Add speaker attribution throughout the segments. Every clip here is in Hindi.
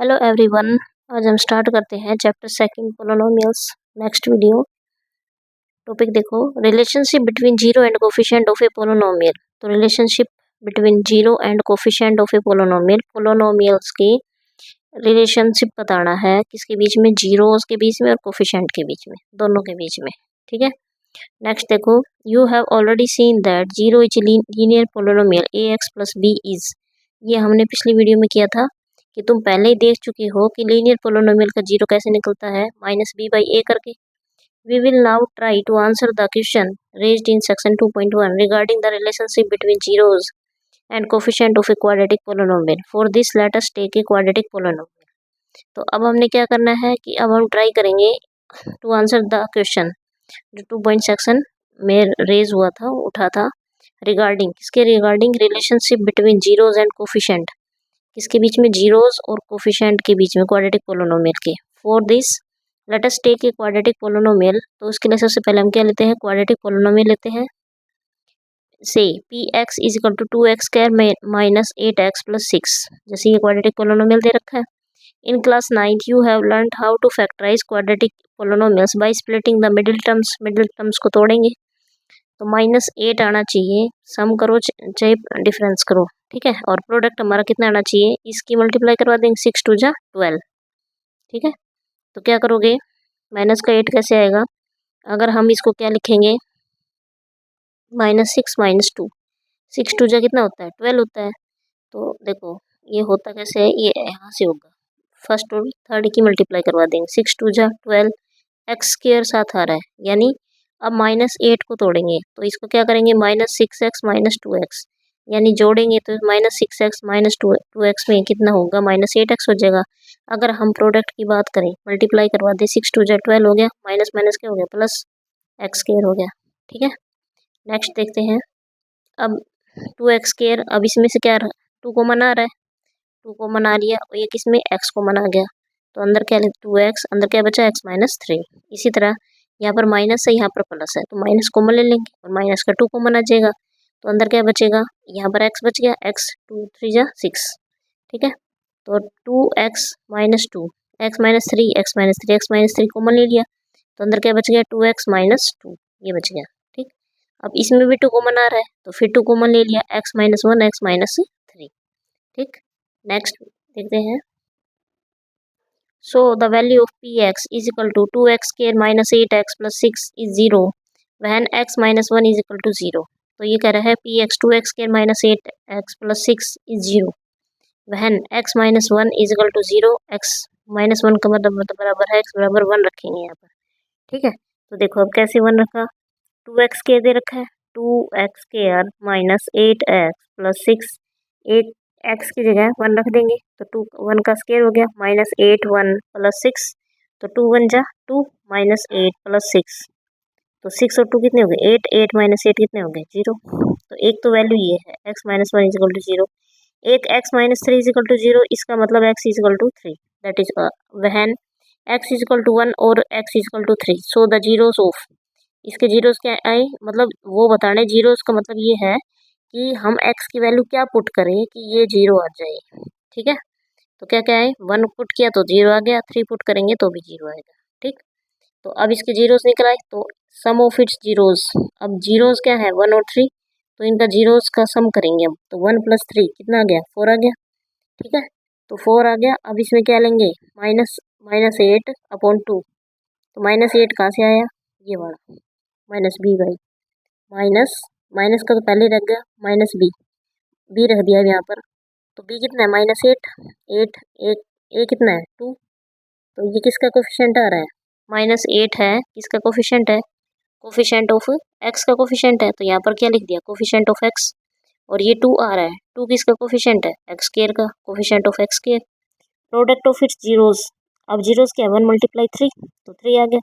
Speaker 1: हेलो एवरीवन, आज हम स्टार्ट करते हैं chapter second polynomials. Next video topic देखो, relationship between zero and coefficient of a polynomial. तो relationship between zero and coefficient of a polynomial, polynomials की रिलेशनशिप बताना है किसके बीच में, जीरोस के बीच में और कोफिशिएंट के बीच में, दोनों के बीच में। ठीक है, नेक्स्ट देखो, you have already seen that zero is linear polynomial a x plus b is. ये हमने पिछली वीडियो में किया था कि तुम पहले ही देख चुके हो कि लीनियर पोलिनोमियल का जीरो कैसे निकलता है, माइनस बी बाई ए करके। We will now try to answer the question raised in section 2.1 regarding the relationship between zeros and coefficient of a quadratic polynomial. For this let us take a quadratic polynomial. तो अब हमने क्या करना है कि अब हम ट्राई करेंगे टू आंसर द क्वेश्चन जो 2 सेक्शन में रेज हुआ था, उठा था, रिगार्डिंग किसके, regarding relationship between zeros and coefficient, किसके बीच में, जीरोस और कोफिशिएंट के बीच में, क्वाड्रेटिक पोलिनोमियल के। For this let us take a quadratic polynomial. तो उसके लिए सबसे पहले हम क्या लेते हैं, क्वाड्रेटिक पोलिनोमियल लेते हैं। Say p x is equal to 2x square minus 8x plus 6, जैसे ये क्वाड्रेटिक पोलिनोमियल दे रखा है। In class 9th you have learned how to factorize quadratic polynomials by splitting the middle terms को तोड़ेंगे। तो -8 आना चाहिए, सम करो चाहे डिफरेंस करो, ठीक है। और प्रोडक्ट हमारा कितना आना चाहिए, इसकी मल्टीप्लाई करवा देंगे, 6 2 जा 12, ठीक है। तो क्या करोगे, माइनस का 8 कैसे आएगा, अगर हम इसको क्या लिखेंगे, -6 -2, 6 2 जा कितना होता है, 12 होता है। तो देखो ये होता कैसे है, ये यहाँ से होगा, फर्स्ट और थर्ड की मल्टीप्लाई करवा देंगे, 6 2 जा 12, एक्स स्क्वायर साथ आ रहा है, यानी अब -8 को तोड़ेंगे तो इसको क्या करेंगे, -6x -2x, यानी जोड़ेंगे तो -6x -2x में कितना होगा, -8x हो जाएगा। अगर हम प्रोडक्ट की बात करें, मल्टीप्लाई करवा दें, 6 2 जा 12 हो गया, माइनस माइनस क्या हो गया, प्लस एक्स स्क्वायर हो गया, ठीक है। नेक्स्ट देखते हैं, अब 2x स्क्वायर, अब इसमें से क्या 2 कॉमन आ रहा है, 2 कॉमन आ लिया, और ये किस में, x कॉमन आ गया, तो अंदर क्या 2x, अंदर क्या बचा, x -3। इसी तरह यहाँ पर माइनस है, यहाँ पर प्लस है, तो माइनस कॉमन ले लेंगे और माइनस का 2 कॉमन आ जाएगा, तो अंदर क्या बचेगा, यहाँ पर x बच गया, x 2 3 जा 6, ठीक है। तो 2x -2, x -3, x -3, x -3 common ले लिया, तो अंदर क्या बच गया, 2x -2, ये बच गया, ठीक। अब इसमें भी 2 कॉमन आ रहा है, तो फिर 2 कॉमन ले लिया, x -1, x -3, ठीक। नेक्स्ट देखते हैं, so the value of px is equal to 2x square minus 8x plus 6 is 0 when x minus 1 is equal to 0। तो ये कह रहा है px 2x square minus 8x plus 6 is 0 when x minus 1 is equal to 0, x minus 1 का मतलब बराबर है x बराबर 1 रखेंगे यहाँ पर, ठीक है। तो देखो अब कैसे 1 रखा, 2x स्क्वायर दे रखा है, 2x square minus 8x plus 6, एक x की जगह 1 रख देंगे, तो 2 1 का स्क्वायर हो गया, -8 1 प्लस 6, तो 2 1 जा 2, -8 प्लस 6, तो 6 और 2 कितने हो गए, 8, 8 -8 कितने हो गए, 0। तो एक तो वैल्यू ये है, x -1 इज इक्वल टू 0, एक x -3 इज इक्वल टू 0, इसका मतलब x is equal to 3, that is when x is equal to 1 और x is equal to 3, so the zeros of, इसके जीरोस क्या आए, मतलब वो बताने, जीरोस का मतलब ये है कि हम x की वैल्यू क्या पुट करें कि ये 0 आ जाए, ठीक है। तो क्या क्या है, 1 पुट किया तो 0 आ गया, 3 पुट करेंगे तो भी 0 आएगा, ठीक। तो अब इसके जीरोस निकल आए, तो सम ऑफ इट्स जीरोस, अब जीरोस क्या है 1 और 3, तो इनका जीरोस का सम करेंगे अब, तो 1 + 3 कितना आ गया, 4 आ गया, ठीक है। तो 4 आ गया, अब इसमें क्या लेंगे, -8/2, तो -8 कहाँ से आया, ये वाला -b/, माइनस माइनस का तो पहले रख गया, -b रख दिया यहाँ पर, तो b कितना है, -8, 8 एक a कितना है 2, तो ये किसका कोफिशिएंट आ रहा है, -8 है, किसका कोफिशिएंट है, कोफिशिएंट ऑफ x का कोफिशिएंट है, तो यहाँ पर क्या लिख दिया, कोफिशिएंट ऑफ x, और ये 2 आ रहा है, 2 किसका कोफिशिएंट है, x स्क्वायर का, coefficient of x square, product of its zeros, अब जीरोस क्या है 1 × 3, तो 3 आ गया।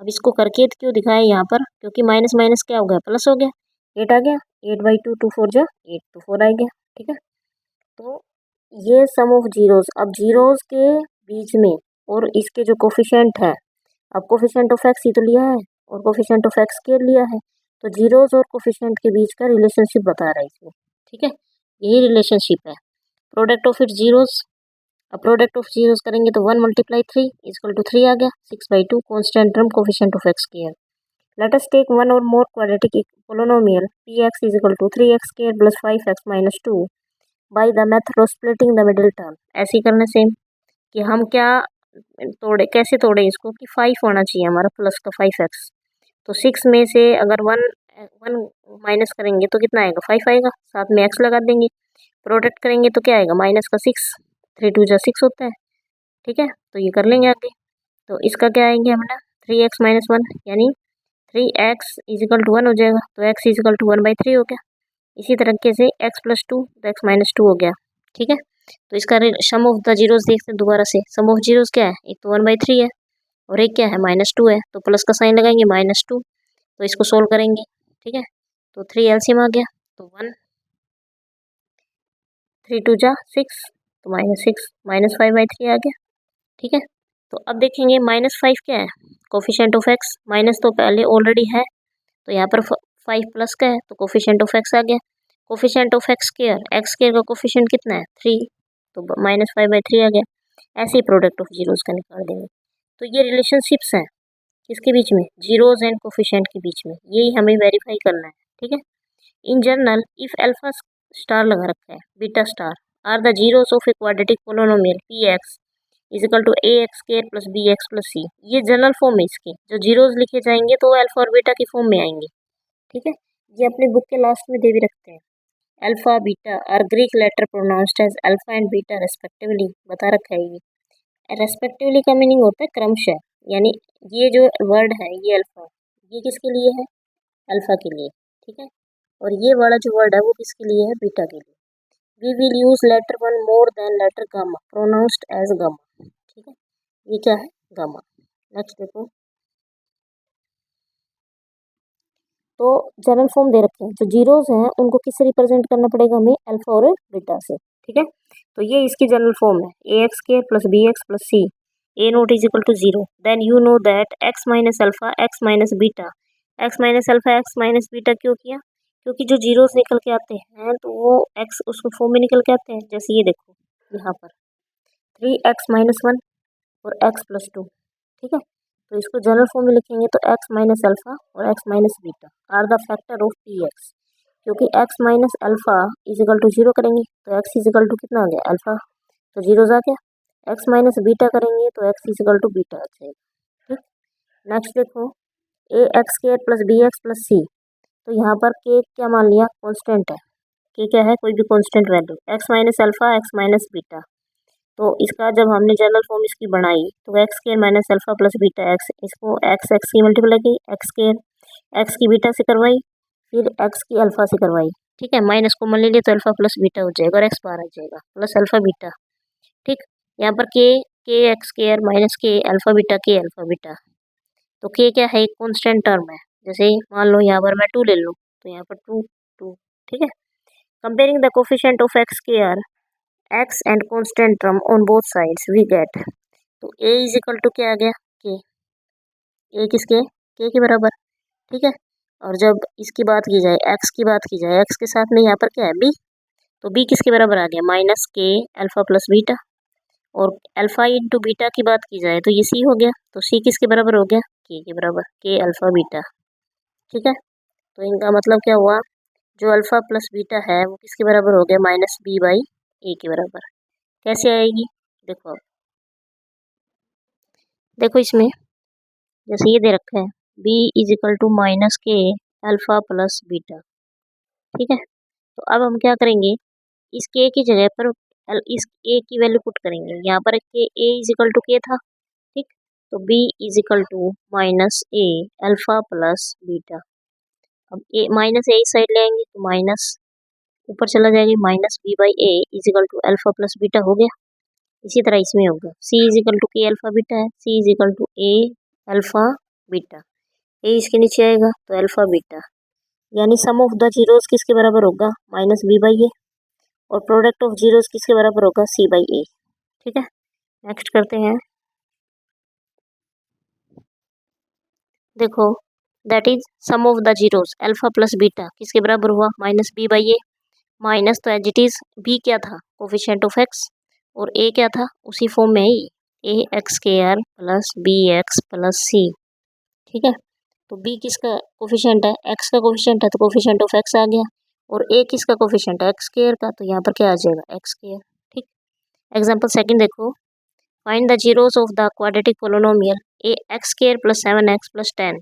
Speaker 1: अब इसको करके क्यों दिखाया यहाँ पर, क्योंकि माइनस माइनस क्या हो गया, प्लस हो गया, 8 आ गया, 8/2, 2 4 जा 8, तो 4 आ गया, ठीक है। तो ये सम ऑफ जीरोस, अब जीरोस के बीच में और इसके जो कोफिशिएंट है, अब कोफिशिएंट ऑफ एक्स ही तो लिया है और कोफिशिएंट ऑफ एक्स के लिया है, तो जीरोस और कोफिशिएंट के बीच का रिलेशनशिप बता रहा है इसमें, ठीक है। यही रिलेशनशिप है, प्रोडक्ट ऑफ इट्स जीरोस, अब प्रोडक्ट ऑफ जीरोस करेंगे तो 1 × 3 इक्वल टू 3 आ गया, 6/2 constant term coefficient of x square. Let us take one or more quadratic polynomial px equal to 3x square plus 5x minus 2 by the method of splitting the middle term. ऐसे ही करना सेम कि हम क्या तोड़े, कैसे तोड़े इसको कि 5 होना चाहिए हमारा प्लस का 5x। तो 6 में से अगर 1 माइनस करेंगे तो कितना आएगा, 5 आएगा, साथ में x लगा देंगे। प्रोडक्ट करेंगे तो क्या आएगा, माइनस का 6, 3 2 6 होता है। ठीक है, तो ये कर लेंगे आगे। तो इसका क्या आएंगे हमारा 3x माइनस 1 यानी 3x इजिकल टू 1 हो जाएगा, तो x इजिकल टू 1/3 हो गया। इसी तरीके से x प्लस 2 तो x माइनस 2 हो गया। ठीक है, तो इसका सम ऑफ द जीरोस देखते हैं दोबारा से। सम ऑफ जीरोस क्या है, एक तो 1/3 है और एक क्या है -2 है, तो प्लस का साइन लगाएंगे -2, तो इसको सोल्व करेंगे। ठीक है, तो 3 एलसीएम आ गया, तो 1 3 2 6, तो -6 -5/3 आ गया। ठीक है, तो अब देखेंगे -5 क्या है, कोफिशिएंट ऑफ एक्स। माइनस तो पहले ऑलरेडी है, तो यहाँ पर 5 प्लस का है, तो कोफिशिएंट ऑफ एक्स आ गया। कोफिशिएंट ऑफ एक्स स्क्वायर का कोफिशिएंट कितना है 3, तो -5/3 आ गया। ऐसे ही प्रोडक्ट ऑफ जीरोस का निकाल देंगे। तो ये रिलेशनशिप्स हैं किसके बीच में, जीरोस एंड कोफिशिएंट के बीच में, यही हमें वेरीफाई करना है। ठीक है, in general if alpha star लगा रखा है, beta star are the zeros of a quadratic polynomial px is equal to ax square plus bx plus c। ये जनरल फॉर्म है इसके, जो जीरोस लिखे जाएंगे तो वो अल्फा और बीटा की फॉर्म में आएंगे। ठीक है, ये अपने बुक के लास्ट में दे भी रखते हैं। Alpha beta are Greek letter pronounced as alpha and beta respectively, बता रखा है ये। रेस्पेक्टिवली का मीनिंग होता है क्रमशः, यानी ये जो वर्ड है ये अल्फा, ये किसके लिए है, अल्फा के लिए। ठीक है, और ये वाला जो वर्ड है वो किसके लिए है, बीटा के लिए। We will use letter 1 more than letter gamma pronounced as gamma. ठीक है, ये क्या है, गामा। नेक्स्ट देखो, तो जनरल फॉर्म दे रखे हैं, जो जीरोस हैं उनको किससे रिप्रेजेंट करना पड़ेगा हमें, अल्फा और बीटा से। ठीक है, तो ये इसकी जनरल फॉर्म है, ax square plus bx plus c a not is equal to 0। Then you know that x minus alpha x minus beta, x minus alpha x minus beta क्यों किया, क्योंकि जो जीरोस निकल के आते हैं तो वो x उसको फॉर्म में निकल के आते हैं। जैसे ये देखो यहाँ पर 3x माइनस 1 और x प्लस 2। ठीक है, तो इसको जनरल फॉर्म में लिखेंगे तो x माइनस अल्फा और x minus beta are the factor of px, क्योंकि x minus alpha is equal to 0 करेंगे तो x इजिकल टू कितना आ गया, अल्फा, तो जीरोस आ गया। x माइनस बीटा करेंगे तो x इजिकल टू बीटा आ जाएगा। ठीक, नेक्स्ट देखो ax square plus bx plus c, तो यहाँ पर k क्या मान लिया, कॉन्स्टेंट है। k क्या है, कोई भी constant value, x minus alpha x minus beta. तो इसका जब हमने जनरल फॉर्म इसकी बनाई तो x square minus alpha plus beta x, इसको एक्स एक्स की मल्टीप्लाई की, एक्स स्क्वायर एक्स की बीटा से करवाई, फिर एक्स की अल्फा से करवाई। ठीक है, माइनस को मान लीजिए तो अल्फा प्लस बीटा हो जाएगा और एक्स बाहर आ जाएगा प्लस अल्फा बीटा। ठीक, यहाँ पर के x square minus k alpha beta. तो के क्या है, एक कॉन्स्टेंट टर्म है। जैसे मान लो यहाँ पर मैं 2 ले लूँ तो यहाँ पर 2 2। ठीक है, comparing the coefficient of x square x and constant term on both sides we get, तो a इज इक्वल टू क्या आ गया, के, a किसके, के के बराबर। ठीक है, और जब इसकी बात की जाए, x की बात की जाए, x के साथ में यहाँ पर क्या है b, तो b किसके बराबर आ गया, minus k alpha plus beta. और अल्फा इंटू बीटा की बात की जाए तो ये c हो गया, तो c किसके बराबर हो गया, के बराबर, के अल्फा बीटा। ठीक है, तो इनका मतलब क्या हुआ, जो अल्फा प्लस बीटा है वो किसके बराबर हो गया, -b/a के बराबर। कैसे आएगी, देखो अब देखो इसमें जैसे ये दे रखा है b is equal to minus k alpha plus beta. ठीक है, तो अब हम क्या करेंगे, इस के की जगह पर इस a की वैल्यू पुट करेंगे। यहाँ पर के a इज इक्वल टू के था। ठीक, तो b is equal to minus a alpha plus beta. अब a माइनस a इस साइड ले आएंगे तो माइनस ऊपर चला जाएगा, -b/a is equal to alpha plus beta हो गया। इसी तरह इसमें होगा c is equal to k alpha beta है, c is equal to a alpha beta, a इसके नीचे आएगा तो अल्फा बीटा, यानी सम ऑफ द जीरोस किसके बराबर होगा, -b/a, और प्रोडक्ट ऑफ जीरोस किसके बराबर होगा, c/a। ठीक है, नेक्स्ट करते हैं, देखो that is sum of the zeros alpha plus beta किसके बराबर हुआ, -b/a, माइनस तो एज इट इज b क्या था, कोफिशिएंट ऑफ एक्स, और ए क्या था, उसी फॉर्म में ही A X square plus B X plus C. ठीक है, तो बी किसका कोफिशिएंट है, एक्स का कोफिशिएंट है, तो कोफिशिएंट ऑफ एक्स आ गया। और ए किसका कोफिशिएंट है, एक्स स्क्वायर का, तो यहाँ पर क्या आ जाएगा, एक्स स्क्वायर। ठीक, एग्जाम्पल सेकंड देखो, find the zeros of the quadratic polynomial a X square plus 7x plus 10।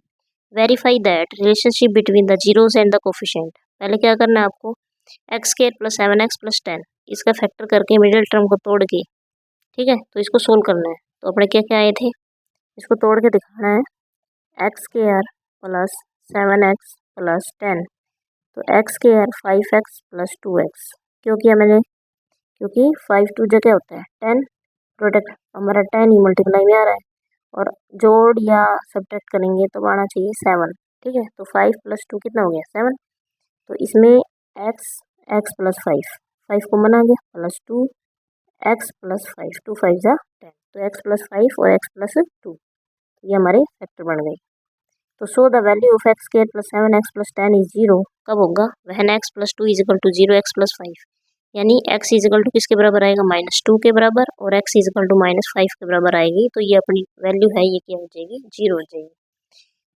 Speaker 1: Verify that relationship between the zeros and the coefficient. पहले क्या करना है आपको, x square plus 7x plus 10 इसका फैक्टर करके मिडिल टर्म को तोड़ के, ठीक है, तो इसको सोल्व करना है। तो अपने क्या क्या आए थे, इसको तोड़ के दिखाना है, x square plus 7x plus 10, तो x square 5x plus 2x। क्यों किया मैंने, क्योंकि 5 2 जगह होता है 10, प्रोडक्ट हमारा 10 ही मल्टीप्लाई में आ रहा है, और जोड़ या सब्ट्रैक्ट करेंगे तो आना चाहिए 7। ठीक है, तो 5 प्लस 2 कितना हो गया, 7। तो इसमें x प्लस 5 को मना गया, प्लस 2 x प्लस 5, 2 5 जा 10, तो x प्लस 5 और x प्लस 2, ये हमारे फैक्टर बन गए। तो so the value of x square plus 7x plus 10 is 0 कब होगा, when x plus 2 is equal to 0 x plus 5, यानी x इज इक्वल टू किसके बराबर आएगा, -2 के बराबर, और x इज इक्वल टू -5 के बराबर आएगी। तो ये अपनी वैल्यू है, ये क्या हो जाएगी, 0 हो जाएगी।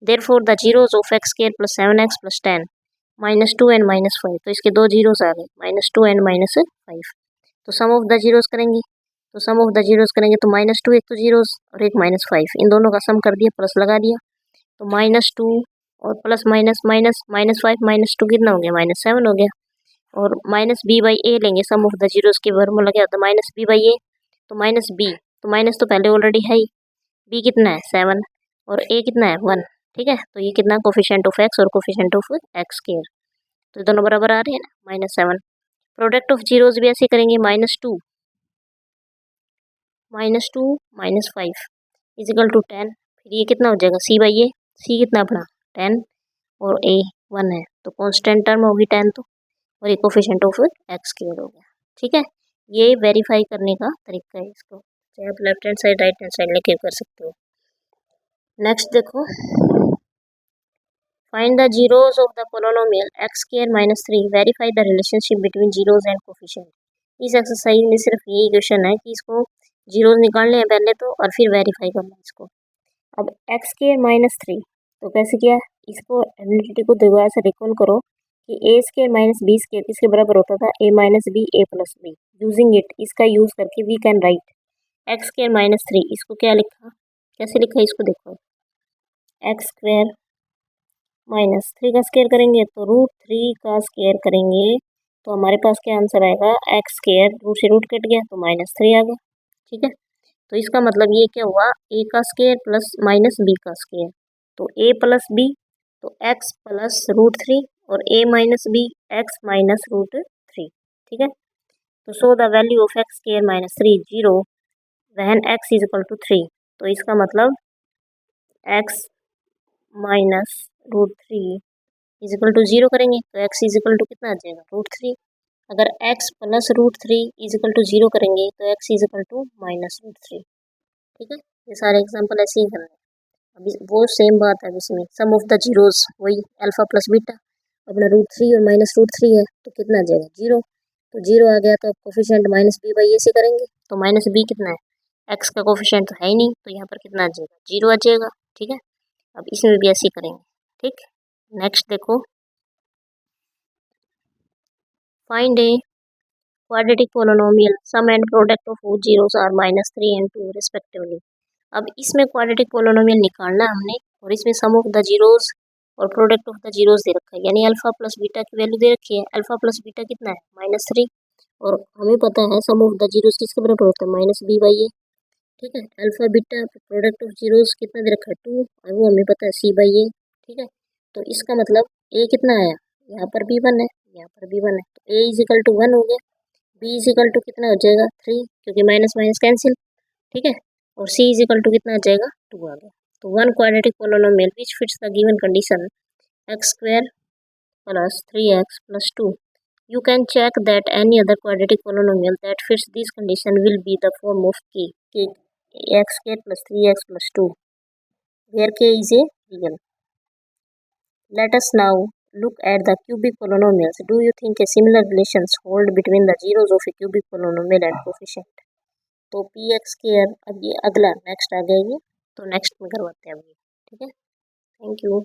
Speaker 1: Therefore the zeros of x square plus 7x plus 10 -2 and -5, तो इसके दो जीरोस आ गए, -2 एंड -5। तो सम ऑफ द जीरोस करेंगे, तो सम ऑफ द जीरोस करेंगे तो -2 एक तो जीरोस और एक -5, इन दोनों का सम कर दिया, प्लस लगा दिया, तो -2 और प्लस माइनस माइनस -5 -2 कितना हो गया, -7 हो गया। और माइनस बी बाई ए लेंगे, सम ऑफ द जीरोस के वर्मूला क्या होता है, माइनस बी बाई ए, तो माइनस बी, तो माइनस तो पहले ऑलरेडी है ही, बी कितना है 7 और ए कितना है 1। ठीक है, तो ये कितना, कोफिशिएंट ऑफ एक्स और कोफिशिएंट ऑफ एक्स स्क्वायर, तो ये दोनों बराबर आ रहे हैं ना, -7। प्रोडक्ट ऑफ जीरोस भी ऐसे करेंगे, -2 -5 इजिकल टू 10, फिर ये कितना हो जाएगा, सी बाई ए, सी कितना अपना 10 और ए 1 है, तो कांस्टेंट टर्म होगी 10, तो और ये कोफिशिएंट ऑफ एक्स स्क्वायर हो गया। ठीक है, ये वेरीफाई करने का तरीका है, इसको चाहे आप left hand side right hand side लेके कर सकते हो। नेक्स्ट देखो, find the zeros of the polynomial x square -3, verify the relationship between zeros and coefficient. इस एक्सरसाइज में सिर्फ यही क्वेश्चन है कि इसको जीरोस निकालने हैं पहले तो, और फिर वेरीफाई करना है इसको। अब एक्स स्क्वायर -3, तो कैसे किया, इसको आइडेंटिटी को दोबारा से रिकॉल करो कि A square minus B square किसके बराबर होता था, A minus B A plus B. Using it, इसका यूज़ करके we can write X square -3, इसको क्या लिखा, कैसे लिखा इसको देखो, एक्स स्क्वायर -3 का स्क्वायर करेंगे तो √3 का स्क्वायर करेंगे, तो हमारे पास क्या आंसर आएगा, एक्स स्क्वायर, रूट से रूट कट गया तो -3 आ गया। ठीक है, तो इसका मतलब ये क्या हुआ, ए का स्क्वायर प्लस माइनस बी का स्क्वायर, तो ए प्लस बी, तो एक्स प्लस √3, और ए माइनस बी, एक्स माइनस √3। ठीक है, तो so the value of x square -3 0 वहन एक्स इज इक्वल टू 3, तो इसका मतलब x minus √3 is equal to 0 करेंगे तो एक्स इज इक्वल टू कितना आ जाएगा, √3। अगर x plus √3 is equal to 0 करेंगे तो एक्स इज इक्वल टू -√3। ठीक है, ये सारे एग्जांपल ऐसे ही करना है। अभी वो सेम बात है, अब इसमें सम ऑफ द जीरोस वही अल्फा प्लस बीटा, अपना √3 और -√3 है, तो कितना आ जाएगा 0, तो 0 आ गया, तो अब कोफिशिएंट -b बाई ए से करेंगे, तो -b कितना है, एक्स का कोफिशिएंट तो है ही नहीं, तो यहाँ पर कितना आ जाएगा, 0 आ जाएगा। ठीक है, अब इसमें भी ऐसे ही करेंगे। ठीक, नेक्स्ट देखो, find a quadratic polynomial sum and product of whose zeros are -3 and 2 respectively। अब इसमें क्वाड्रेटिक पोलिनोमियल निकालना है हमने, और इसमें सम ऑफ द जीरोस और प्रोडक्ट ऑफ द जीरोस दे रखा है, यानी अल्फा प्लस बीटा की वैल्यू दे रखी है। अल्फा प्लस बीटा कितना है, -3, और हमें पता है सम ऑफ द जीरोस किसके बराबर होता है, -b बाई ए। ठीक है, alpha beta product of zeros कितना दे रखा है 2, और वो हमें पता है c बाई ए। ठीक है, तो इसका मतलब a कितना आया, यहाँ पर भी 1 है, यहाँ पर भी 1 है, तो a इज इक्वल टू 1 हो गया, b इज इक्वल टू कितना हो जाएगा 3, क्योंकि माइनस माइनस कैंसिल। ठीक है, और c इज इक्वल टू कितना आ जाएगा 2 आ गया। तो one quadratic polynomial which fits the given condition x square plus 3x plus 2। You can check that any other quadratic polynomial that fits this condition will be the form of k x square plus 3x plus 2, where k is a real. Let us now look at the cubic polynomials. Do you think a similar relations hold between the zeros of a cubic polynomial and coefficient? तो पी एक्स स्क्वायर अब ये अगला नेक्स्ट आ जाएगी, तो नेक्स्ट में करवाते हैं अभी। ठीक है, थैंक यू।